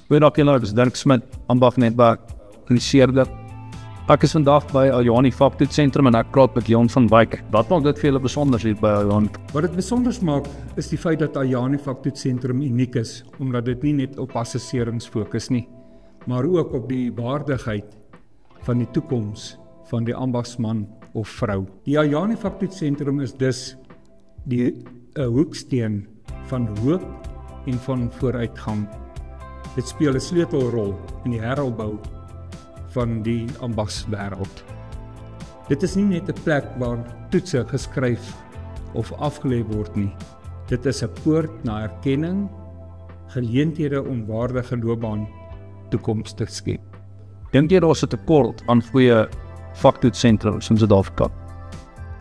Goeiedag julle, dis Dirk Smit, Ambag-netwerk, organiseerder. Ek is vandag by Aljani Vaktoetsentrum en ek praat met Jan van Wyk. Wat maak dit vir julle besonder hier by Aljani? Wat dit besonder maak, is die feit dat Aljani Vaktoetsentrum uniek is, omdat dit nie net op assesserings fokus nie, maar ook op die waardigheid van die toekoms van die ambagsman of vrou. Die Aljani Vaktoetsentrum is dus die hoeksteen van hoop en van vooruitgang. Dit speel 'n sleutelrol in die herbou van die ambagswêreld. Dit is nie net 'n plek waar toetse geskryf of afgelê word nie. Dit is 'n poort na erkenning, geleenthede om waardige loopbaan toekoms te skep. Dink jy daar's 'n tekort aan goeie vaktoetssentrums in Suid-Afrika?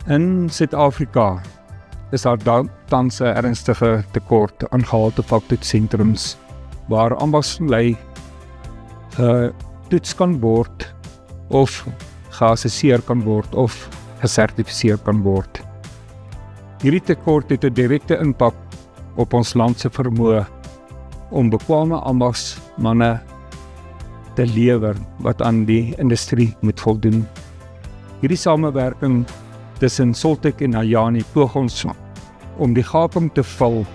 In Suid-Afrika is daar tans 'n ernstige tekort aan gehalte vaktoetssentrums waar ambagslui getoets kan word of geassesseer kan word of gesertifiseer kan word. Hierdie tekort het 'n direkte impak op ons land se vermoë om bekwame ambagsmanne te lewer wat aan die industrie moet voldoen. Hierdie samewerking tussen Soltech en Aljani poog ons om die gaping te vul,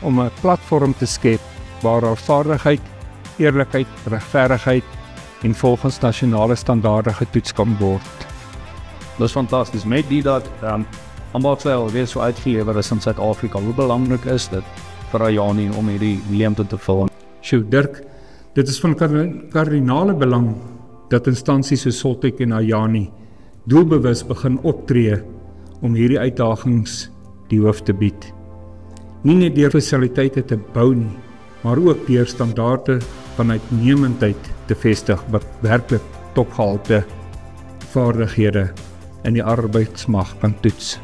om 'n platform te skep waar daar vaardigheid, eerlikheid, regverdigheid en volgens nasionale standaarde getoets kan word. Dis fantasties. Met die dat ambagslui alweer so uitgelewer is in Suid-Afrika, hoe belangrik is dit vir Aljani om hierdie leemte te vul? Sjoe, Dirk, dit is van kardinale belang dat instansies soos Soltech en Aljani doelbewus begin optree om hierdie uitdagings die hoof te bied. Nie net deur fasiliteite te bou nie, maar ook deur standaarde van uitnemendheid te vestig wat werklik topgehalte vaardighede in die arbeidsmag kan toets.